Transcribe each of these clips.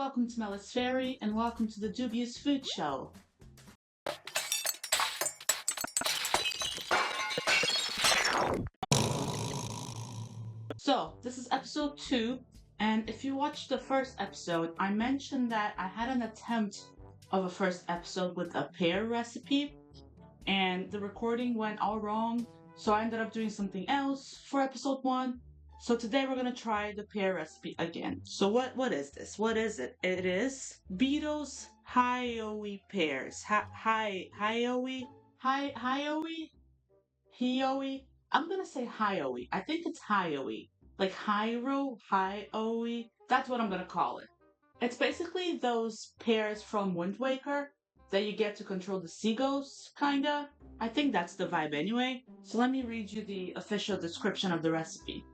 welcome to Melis Fairy, and welcome to the Dubious Food Show. So, this is episode 2, and if you watched the first episode, I mentioned that I had an attempt of a first episode with a pear recipe, and the recording went all wrong, so I ended up doing something else for episode 1. So today we're gonna try the pear recipe again. So what is this? What is it? It is Beedle's Hyoi pears. Hyoi? Hyoi? I'm gonna say Hyoi. I think it's Hyoi. Like Hyoi. That's what I'm gonna call it. It's basically those pears from Wind Waker that you get to control the seagulls, kinda. I think that's the vibe anyway. So let me read you the official description of the recipe.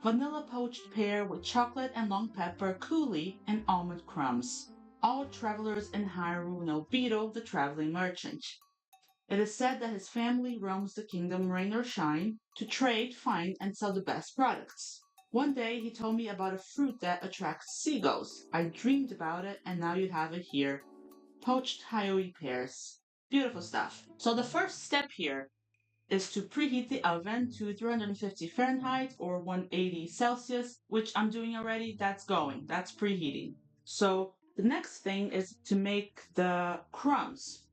Vanilla poached pear with chocolate and long pepper, coulis, and almond crumbs. All travelers in Hyrule know Beedle, the traveling merchant. It is said that his family roams the kingdom rain or shine to trade, find, and sell the best products. One day he told me about a fruit that attracts seagulls. I dreamed about it, and now you have it here. Poached Hyoi pears. Beautiful stuff. So the first step here is to preheat the oven to 350 Fahrenheit or 180 Celsius, which I'm doing already. That's preheating. So the next thing is to make the crumbs.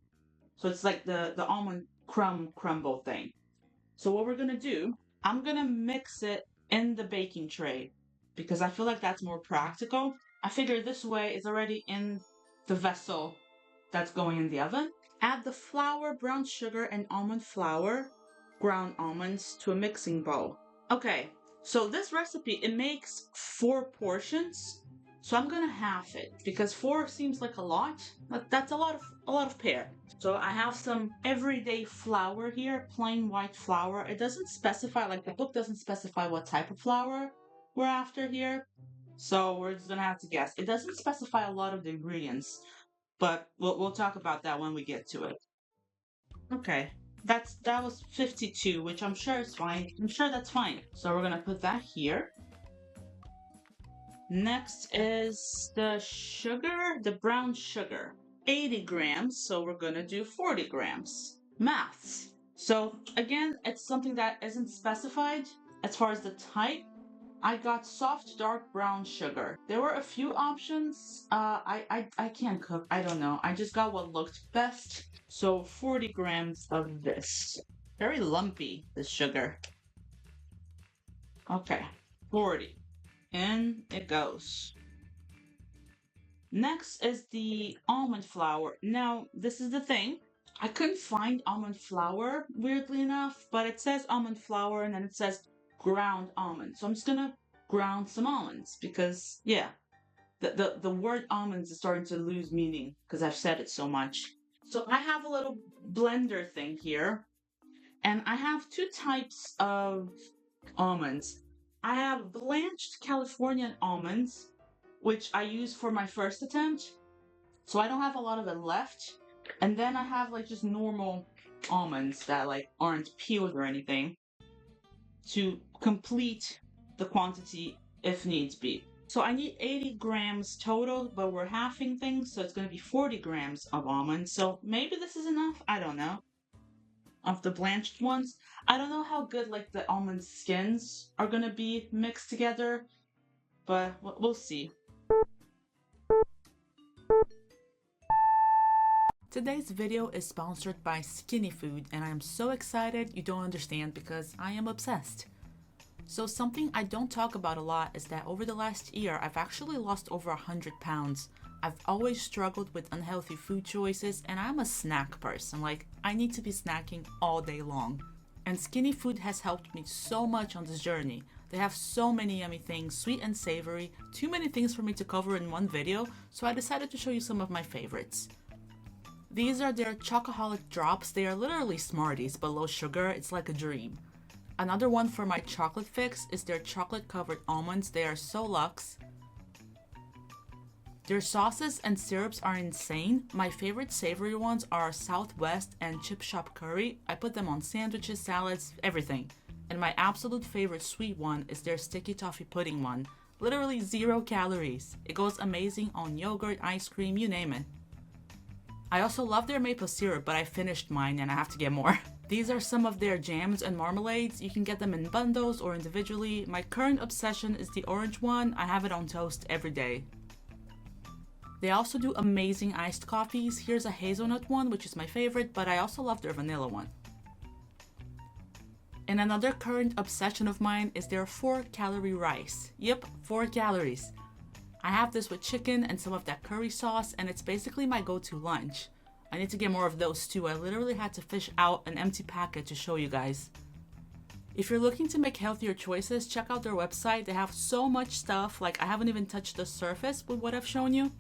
So it's like the almond crumble thing. So what we're gonna do, I'm gonna mix it in the baking tray because I feel like that's more practical. I figure this way it's already in the vessel that's going in the oven. Add the flour, brown sugar, and almond flour, ground almonds to a mixing bowl. Okay, so this recipe, it makes 4 portions. So I'm gonna half it because 4 seems like a lot. That's a lot of pear. So I have some everyday flour here, plain white flour. It doesn't specify, like the book doesn't specify what type of flour we're after here. So we're just gonna have to guess. It doesn't specify a lot of the ingredients, but we'll talk about that when we get to it. Okay, that was 52, which I'm sure is fine. I'm sure that's fine. So we're gonna put that here. Next is the sugar, the brown sugar. 80 grams, so we're gonna do 40 grams. Maths. So again, it's something that isn't specified as far as the type. I got soft dark brown sugar. There were a few options. I can't cook. I don't know. I just got what looked best. So 40 grams of this. Very lumpy, this sugar. Okay, 40. In it goes. Next is the almond flour. Now, this is the thing. I couldn't find almond flour, weirdly enough, but it says almond flour and then it says ground almonds. So I'm just gonna ground some almonds because, yeah, the word almonds is starting to lose meaning because I've said it so much. So I have a little blender thing here, and I have 2 types of almonds. I have blanched Californian almonds, which I used for my first attempt, so I don't have a lot of it left. And then I have like just normal almonds that like aren't peeled or anything to complete the quantity if needs be. So I need 80 grams total, but we're halving things, so it's going to be 40 grams of almonds. So maybe this is enough, I don't know. Of the blanched ones. I don't know how good like the almond skins are going to be mixed together, but we'll see. Today's video is sponsored by Skinny Food, and I am so excited you don't understand because I am obsessed. So something I don't talk about a lot is that over the last year I've actually lost over 100 pounds. I've always struggled with unhealthy food choices, and I'm a snack person. Like, I need to be snacking all day long. And Skinny Food has helped me so much on this journey. They have so many yummy things, sweet and savory, too many things for me to cover in one video, so I decided to show you some of my favorites. These are their Chocoholic Drops. They are literally Smarties, but low sugar. It's like a dream. Another one for my chocolate fix is their chocolate covered almonds. They are so luxe. Their sauces and syrups are insane. My favorite savory ones are Southwest and Chip Shop Curry. I put them on sandwiches, salads, everything. And my absolute favorite sweet one is their sticky toffee pudding one. Literally 0 calories. It goes amazing on yogurt, ice cream, you name it. I also love their maple syrup, but I finished mine and I have to get more. These are some of their jams and marmalades. You can get them in bundles or individually. My current obsession is the orange one. I have it on toast every day. They also do amazing iced coffees. Here's a hazelnut one, which is my favorite, but I also love their vanilla one. And another current obsession of mine is their 4-calorie rice. Yep, 4 calories. I have this with chicken and some of that curry sauce, and it's basically my go-to lunch. I need to get more of those too. I literally had to fish out an empty packet to show you guys. If you're looking to make healthier choices, check out their website. They have so much stuff, like I haven't even touched the surface with what I've shown you.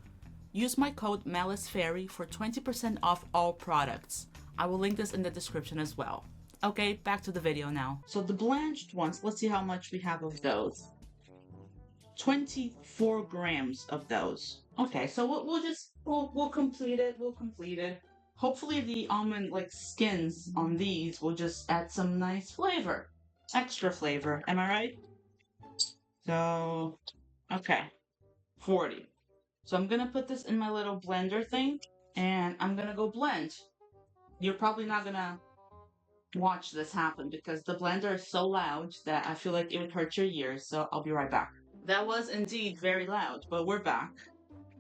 Use my code MaliceFairy for 20% off all products. I will link this in the description as well. Okay, back to the video now. So the blanched ones, let's see how much we have of those. 24 grams of those. Okay, so we'll complete it. We'll complete it. Hopefully the almond skins on these will just add some nice flavor, extra flavor. Am I right? So, okay, 40. So I'm gonna put this in my little blender thing, and I'm gonna go blend. You're probably not gonna watch this happen because the blender is so loud that I feel like it would hurt your ears. So I'll be right back. That was indeed very loud, but we're back.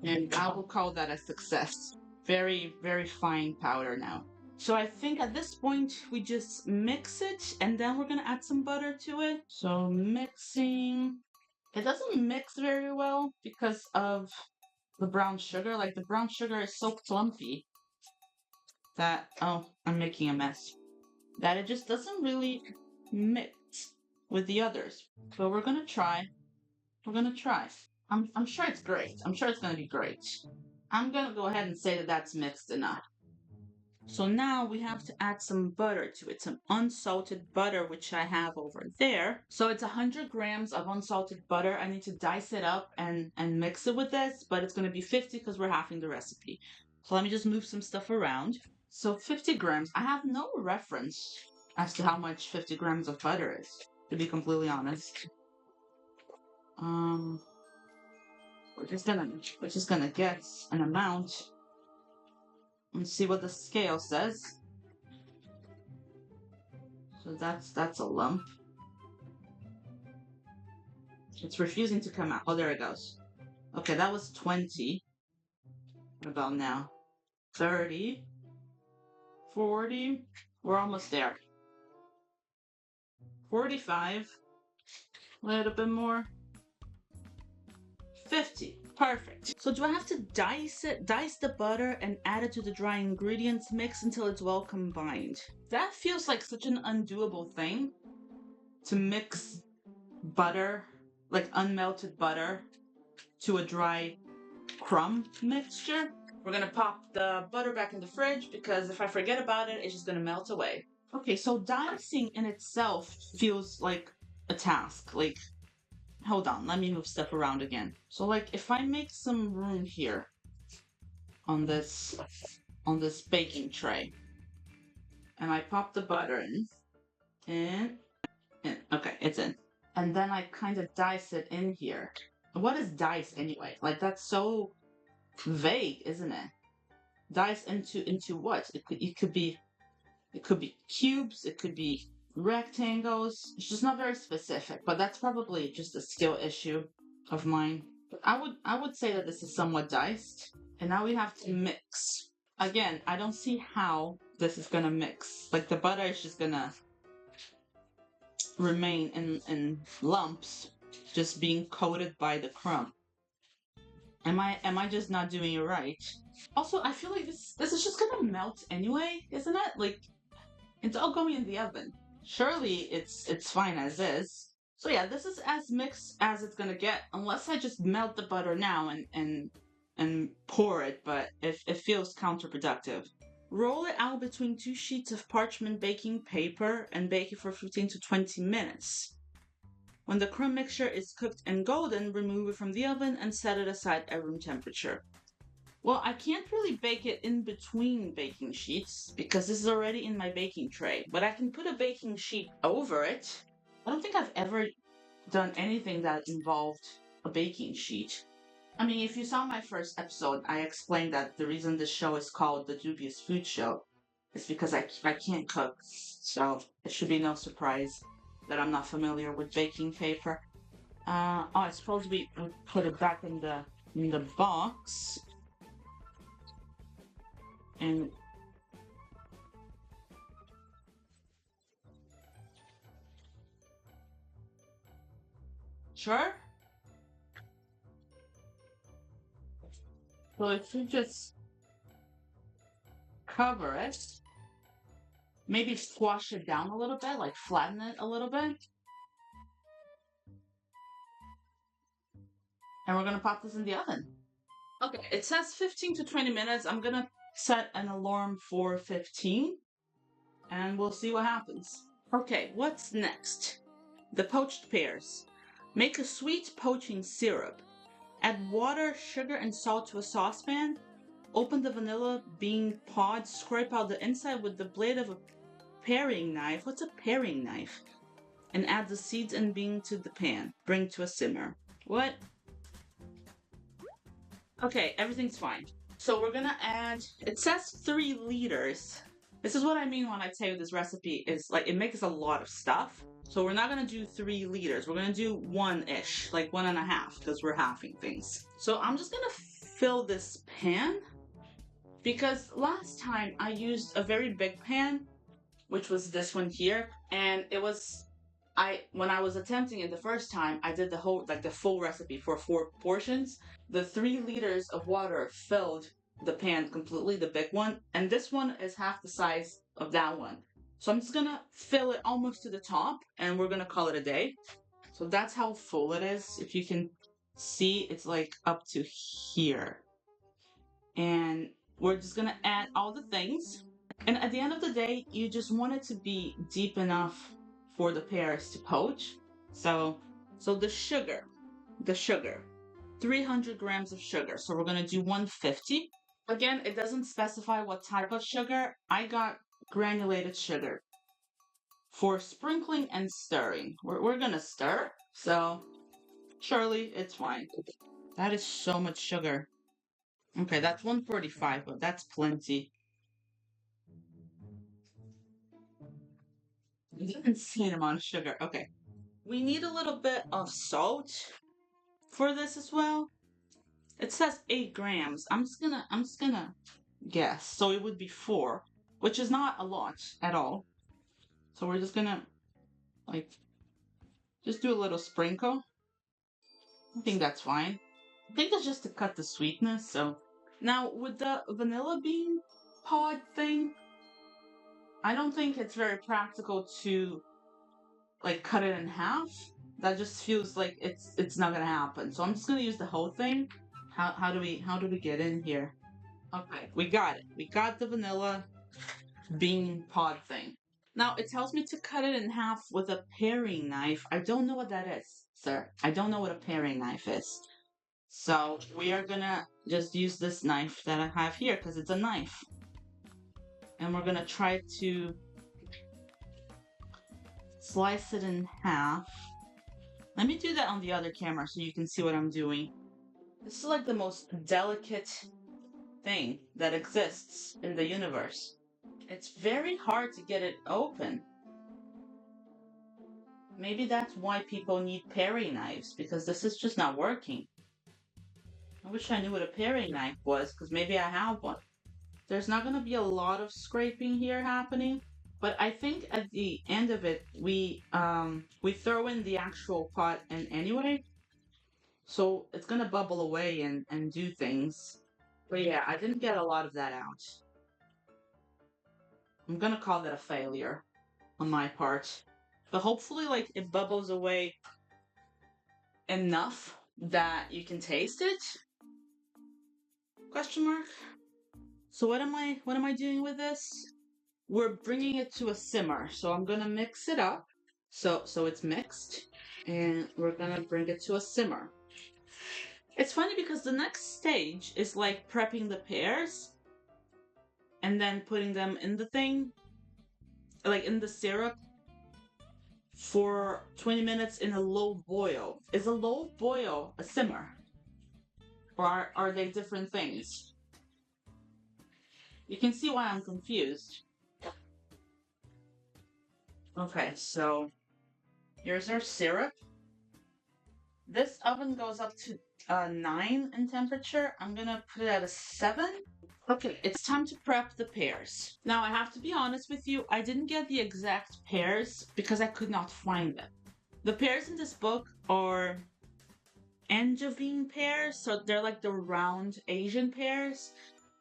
And I will call that a success. Very, very fine powder now. So I think at this point, we just mix it, and then we're gonna add some butter to it. So mixing. It doesn't mix very well because of the brown sugar. Like, the brown sugar is so clumpy that, oh, I'm making a mess. That it just doesn't really mix with the others. But we're gonna try. We're gonna try. I'm sure it's great. I'm sure it's gonna be great. I'm gonna go ahead and say that that's mixed enough. So now we have to add some butter to it, some unsalted butter, which I have over there. So it's 100 grams of unsalted butter. I need to dice it up and mix it with this, but it's gonna be 50 because we're halving the recipe. So let me just move some stuff around. So 50 grams. I have no reference as to how much 50 grams of butter is, to be completely honest. We're just gonna get an amount and see what the scale says. So that's a lump. It's refusing to come out. Oh, there it goes. Okay, that was 20. What about now? 30. 40. We're almost there. 45. A little bit more. 50. Perfect. So do I have to dice the butter and add it to the dry ingredients mix until it's well combined? That feels like such an undoable thing, to mix butter, like unmelted butter, to a dry crumb mixture. We're gonna pop the butter back in the fridge because if I forget about it, it's just gonna melt away. Okay, so dicing in itself feels like a task. Like, hold on, let me move stuff around again. So like, if I make some room here on this baking tray, and I pop the butter in, okay, it's in. And then I kind of dice it in here. What is dice anyway? Like, that's so vague, isn't it? Dice into what? It could be cubes, it could be rectangles. It's just not very specific, but that's probably just a skill issue of mine. But I would say that this is somewhat diced. And now we have to mix. Again, I don't see how this is gonna mix. Like, the butter is just gonna remain in lumps, just being coated by the crumb. Am I just not doing it right? Also, I feel like this is just gonna melt anyway, isn't it? Like, it's all going in the oven. Surely it's fine as is. So yeah, this is as mixed as it's gonna get, unless I just melt the butter now and pour it, but it feels counterproductive. Roll it out between 2 sheets of parchment baking paper and bake it for 15 to 20 minutes. When the crumb mixture is cooked and golden, remove it from the oven and set it aside at room temperature. Well, I can't really bake it in between baking sheets because this is already in my baking tray, but I can put a baking sheet over it. I don't think I've ever done anything that involved a baking sheet. I mean, if you saw my first episode, I explained that the reason this show is called the Dubious Food Show is because I can't cook. So it should be no surprise that I'm not familiar with baking paper. Oh, I suppose we put it back in the box. And sure. So if you just cover it, maybe squash it down a little bit, like flatten it a little bit. And we're gonna pop this in the oven. Okay, it says 15 to 20 minutes. I'm gonna set an alarm for 15 and we'll see what happens. Okay, what's next? The poached pears. Make a sweet poaching syrup. Add water, sugar, and salt to a saucepan. Open the vanilla bean pod, scrape out the inside with the blade of a paring knife. What's a paring knife? And add the seeds and bean to the pan. Bring to a simmer. What? Okay, everything's fine. So we're gonna add, it says 3 liters. This is what I mean when I tell you this recipe is like, it makes a lot of stuff. So we're not gonna do 3 liters. We're gonna do 1-ish, like 1.5, because we're halving things. So I'm just gonna fill this pan because last time I used a very big pan, which was this one here, and it was, when I was attempting it the first time, I did the whole, like the full recipe for 4 portions. The 3 liters of water filled the pan completely, the big one, and this one is half the size of that one. So I'm just gonna fill it almost to the top, and we're gonna call it a day. So that's how full it is. If you can see, it's like up to here. And we're just gonna add all the things. And at the end of the day, you just want it to be deep enough for the pears to poach. So the sugar, 300 grams of sugar. So we're gonna do 150. Again, it doesn't specify what type of sugar. I got granulated sugar. For sprinkling and stirring, we're gonna stir. So surely it's fine. That is so much sugar. Okay, that's 145, but that's plenty. Insane amount of sugar. Okay. We need a little bit of salt for this as well. It says 8 grams. I'm just gonna guess. So it would be 4, which is not a lot at all. So we're just gonna like just do a little sprinkle. I think that's fine. I think that's just to cut the sweetness. So now with the vanilla bean pod thing, I don't think it's very practical to like cut it in half. That just feels like it's not gonna happen. So I'm just gonna use the whole thing. How do we get in here? Okay, we got it. We got the vanilla bean pod thing. Now it tells me to cut it in half with a paring knife. I don't know what that is, sir. I don't know what a paring knife is. So we are gonna just use this knife that I have here because it's a knife. And we're gonna try to slice it in half. Let me do that on the other camera so you can see what I'm doing. This is like the most delicate thing that exists in the universe. It's very hard to get it open. Maybe that's why people need paring knives, because this is just not working. I wish I knew what a paring knife was, because maybe I have one. There's not going to be a lot of scraping here happening, but I think at the end of it, we throw in the actual pot in anyway, so it's going to bubble away and do things. But yeah, I didn't get a lot of that out. I'm going to call that a failure on my part. But hopefully, like, it bubbles away enough that you can taste it? Question mark? So what am I doing with this? We're bringing it to a simmer. So I'm gonna mix it up. So it's mixed. And we're gonna bring it to a simmer. It's funny because the next stage is like prepping the pears and then putting them in the thing, like in the syrup. for 20 minutes in a low boil. Is a low boil a simmer? Or are they different things? You can see why I'm confused. Okay, so here's our syrup. This oven goes up to 9 in temperature. I'm gonna put it at a 7. Okay, it's time to prep the pears. Now, I have to be honest with you, I didn't get the exact pears because I could not find them. The pears in this book are Angevine pears, so they're like the round Asian pears,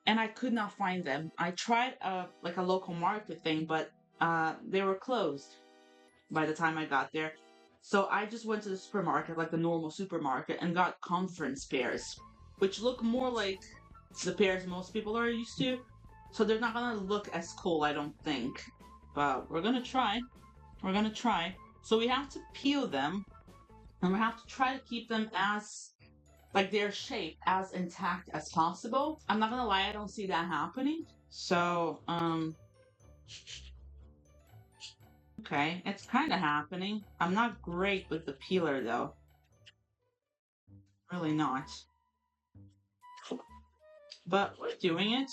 and I could not find them. I tried like a local market thing, but they were closed by the time I got there. So I just went to the supermarket, like the normal supermarket, and got conference pears, which look more like the pears most people are used to. So they're not gonna look as cool, I don't think. But we're gonna try. We're gonna try. So we have to peel them, and we have to try to keep them as like their shape as intact as possible. I'm not gonna lie, I don't see that happening. So, okay, it's kind of happening. I'm not great with the peeler though. Really not. But we're doing it.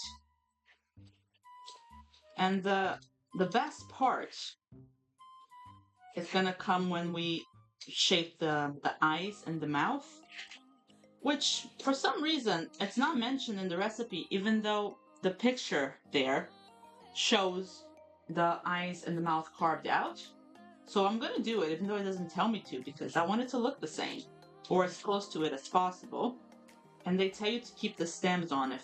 And the best part is gonna come when we shape the eyes and the mouth, which for some reason it's not mentioned in the recipe, even though the picture there shows the eyes and the mouth carved out. So I'm gonna do it even though it doesn't tell me to, because I want it to look the same or as close to it as possible. And they tell you to keep the stems on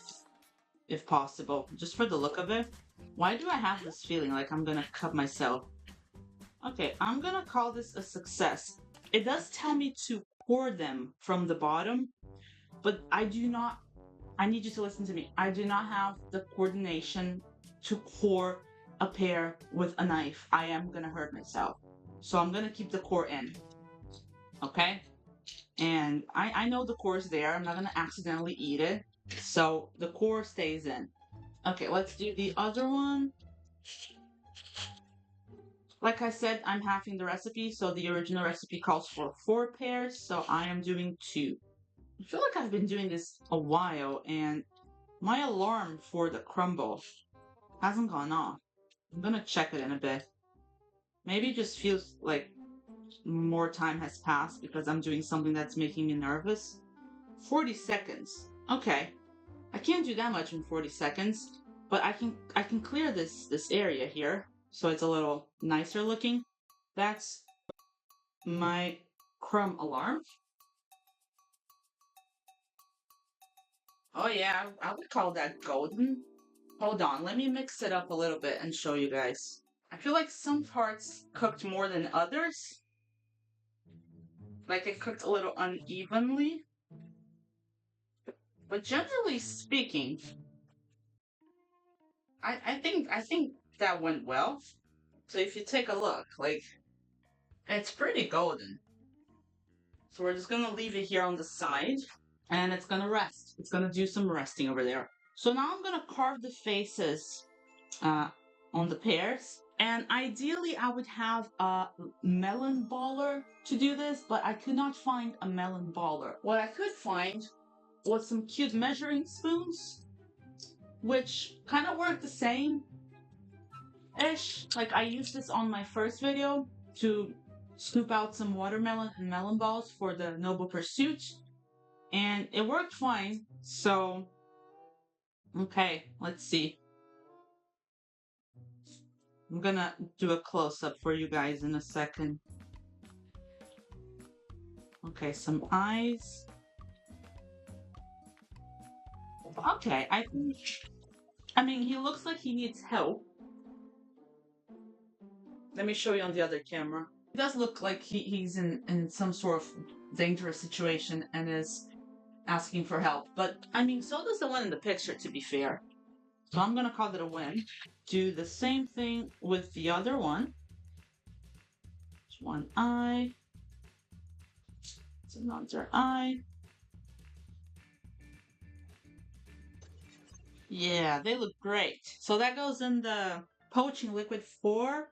if possible, just for the look of it. Why do I have this feeling like I'm gonna cut myself? Okay, I'm gonna call this a success. It does tell me to pour them from the bottom, but I need you to listen to me. I do not have the coordination to core a pear with a knife. I am gonna hurt myself. So I'm gonna keep the core in. Okay? And I know the core is there. I'm not gonna accidentally eat it. So the core stays in. Okay, let's do the other one. Like I said, I'm halving the recipe, so the original recipe calls for 4 pears, so I am doing 2. I feel like I've been doing this a while, and my alarm for the crumble hasn't gone off. I'm gonna check it in a bit. Maybe it just feels like more time has passed because I'm doing something that's making me nervous. 40 seconds. Okay. I can't do that much in 40 seconds, but I can clear this area here so it's a little nicer looking. That's my crumb alarm. Oh yeah, I would call that golden. Hold on, let me mix it up a little bit and show you guys. I feel like some parts cooked more than others. Like it cooked a little unevenly. But generally speaking, I think that went well. So if you take a look, like it's pretty golden. So we're just gonna leave it here on the side and it's gonna rest. It's gonna do some resting over there. So now I'm gonna carve the faces on the pears. And ideally I would have a melon baller to do this, but I could not find a melon baller. What I could find was some cute measuring spoons, which kind of work the same ish. Like I used this on my first video to scoop out some watermelon and melon balls for the Noble Pursuit, and it worked fine. So, okay, let's see. I'm gonna do a close-up for you guys in a second. Okay, some eyes. Okay, I mean, he looks like he needs help. Let me show you on the other camera. He does look like he's in some sort of dangerous situation and is asking for help. But, I mean, so does the one in the picture, to be fair. So I'm gonna call it a win. Do the same thing with the other one. It's one eye. It's another eye. Yeah, they look great. So that goes in the poaching liquid 4.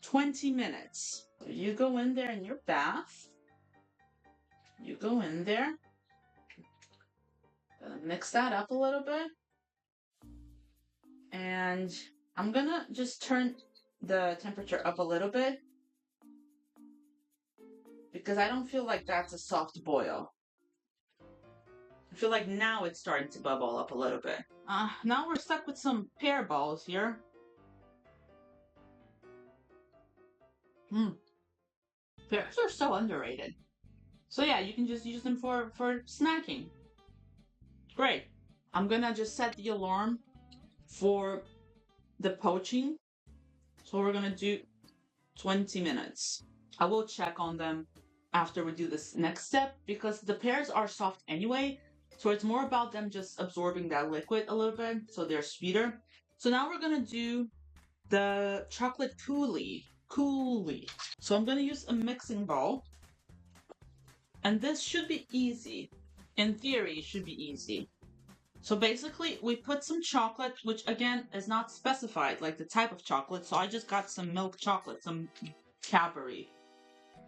20 minutes. So you go in there in your bath. You go in there. Gonna mix that up a little bit. And I'm gonna just turn the temperature up a little bit because I don't feel like that's a soft boil. I feel like now it's starting to bubble up a little bit. Now we're stuck with some pear balls here. Pears are so underrated. So yeah, you can just use them for snacking. Great. I'm gonna just set the alarm for the poaching. So we're gonna do 20 minutes. I will check on them after we do this next step because the pears are soft anyway. So it's more about them just absorbing that liquid a little bit so they're sweeter. So now we're gonna do the chocolate coulis. So I'm gonna use a mixing bowl. And this should be easy. In theory, it should be easy. So basically, we put some chocolate, which again is not specified, like the type of chocolate. So I just got some milk chocolate, some Cadbury,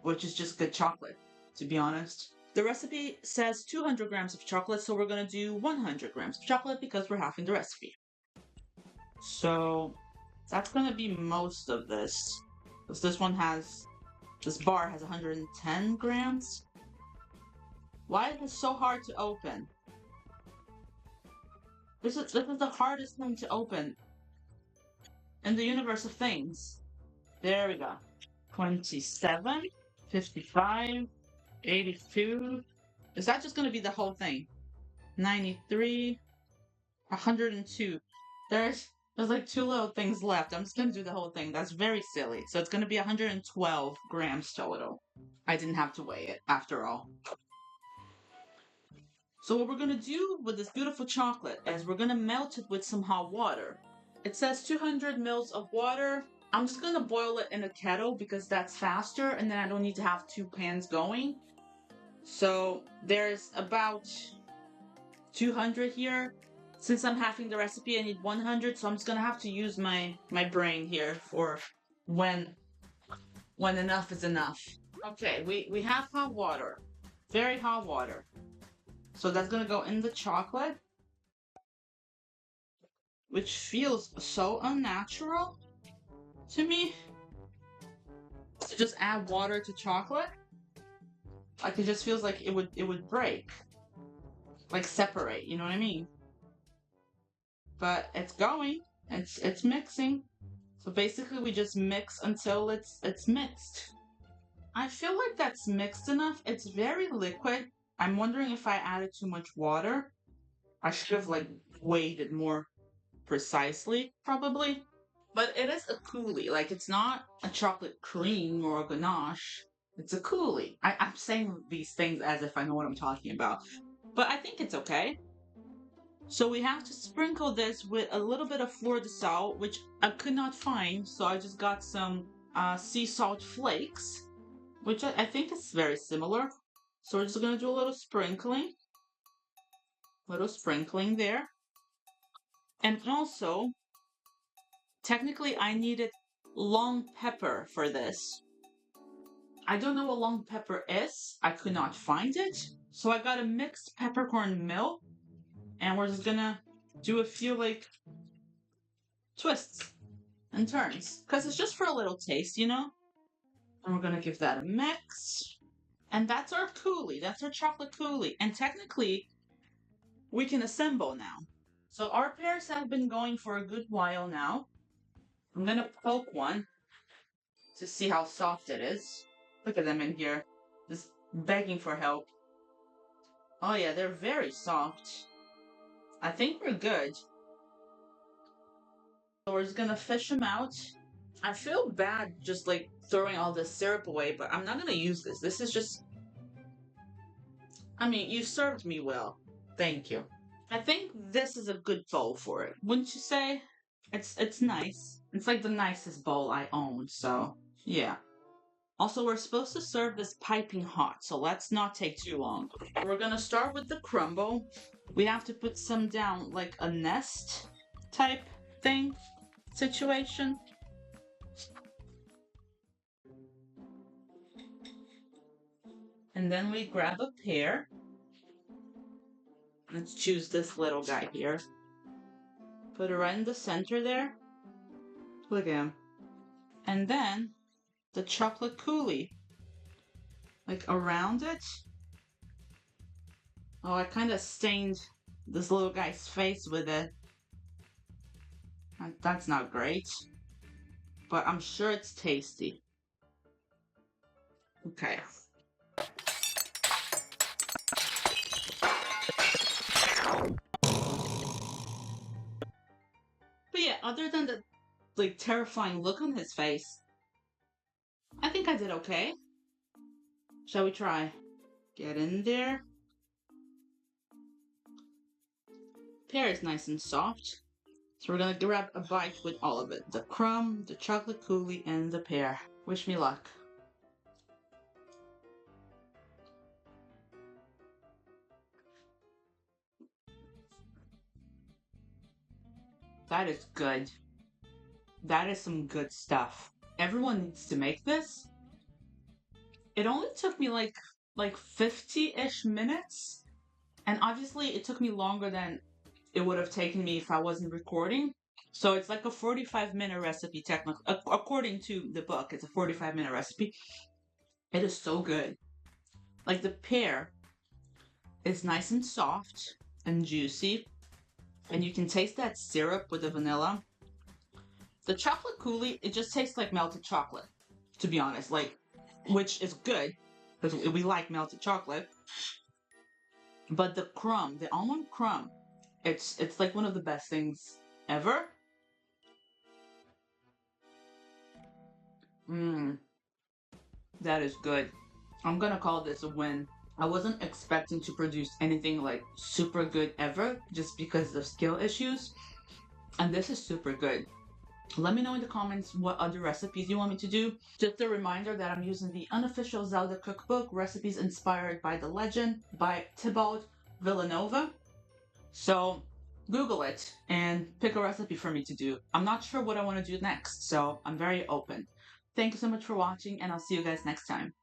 which is just good chocolate, to be honest. The recipe says 200 grams of chocolate, so we're gonna do 100 grams of chocolate because we're halving the recipe. So that's gonna be most of this. Because this bar has 110 grams. Why is this so hard to open? This is the hardest thing to open in the universe of things. There we go. 27, 55, 82. Is that just going to be the whole thing? 93, 102. There's like 2 little things left. I'm just going to do the whole thing. That's very silly. So it's going to be 112 grams total. I didn't have to weigh it after all. So what we're going to do with this beautiful chocolate is we're going to melt it with some hot water. It says 200 mils of water. I'm just going to boil it in a kettle because that's faster and then I don't need to have 2 pans going. So there's about 200 here. Since I'm halving the recipe, I need 100, so I'm just going to have to use my brain here for when enough is enough. Okay, we have hot water. Very hot water. So that's gonna go in the chocolate, which feels so unnatural to me. To just add water to chocolate, like it just feels like it would break, like separate. You know what I mean? But it's going. It's mixing. So basically, we just mix until it's mixed. I feel like that's mixed enough. It's very liquid. I'm wondering if I added too much water. I should have like weighed it more precisely, probably. But it is a coulis. Like it's not a chocolate cream or a ganache. It's a coulis. I'm saying these things as if I know what I'm talking about. But I think it's okay. So we have to sprinkle this with a little bit of fleur de sal, which I could not find. So I just got some sea salt flakes, which I think is very similar. So we're just going to do a little sprinkling. Little sprinkling there. And also, technically I needed long pepper for this. I don't know what long pepper is. I could not find it. So I got a mixed peppercorn mill. And we're just going to do a few like twists and turns. Because it's just for a little taste, you know? And we're going to give that a mix. And that's our coulis. That's our chocolate coulis. And technically, we can assemble now. So our pears have been going for a good while now. I'm going to poke one to see how soft it is. Look at them in here, just begging for help. Oh yeah, they're very soft. I think we're good. So we're just going to fish them out. I feel bad just like throwing all this syrup away, but I'm not going to use this. This is just... I mean, you served me well. Thank you. I think this is a good bowl for it. Wouldn't you say? It's nice. It's like the nicest bowl I own, so yeah. Also, we're supposed to serve this piping hot, so let's not take too long. We're gonna start with the crumble. We have to put some down like a nest type thing situation. And then we grab a pear. Let's choose this little guy here. Put it right in the center there. Look at him. And then the chocolate coulis. Like around it. Oh, I kind of stained this little guy's face with it. That's not great. But I'm sure it's tasty. Okay. But yeah, other than the like terrifying look on his face, I think I did okay. Shall we try? Get in there. Pear is nice and soft. So we're gonna grab a bite with all of it. The crumb, the chocolate coulis, and the pear. Wish me luck. That is good. That is some good stuff. Everyone needs to make this. It only took me like 50-ish minutes. And obviously it took me longer than it would have taken me if I wasn't recording. So it's like a 45-minute recipe technically. According to the book, it's a 45-minute recipe. It is so good. Like the pear is nice and soft and juicy. And you can taste that syrup with the vanilla. The chocolate coulis, it just tastes like melted chocolate, to be honest. Like, which is good, because we like melted chocolate. But the crumb, the almond crumb, it's like one of the best things ever. Mmm, that is good. I'm gonna call this a win. I wasn't expecting to produce anything like super good ever, just because of skill issues. And this is super good. Let me know in the comments what other recipes you want me to do. Just a reminder that I'm using the unofficial Zelda cookbook, Recipes Inspired by the Legend by Thibaut Villanova. So Google it and pick a recipe for me to do. I'm not sure what I want to do next, so I'm very open. Thank you so much for watching, and I'll see you guys next time.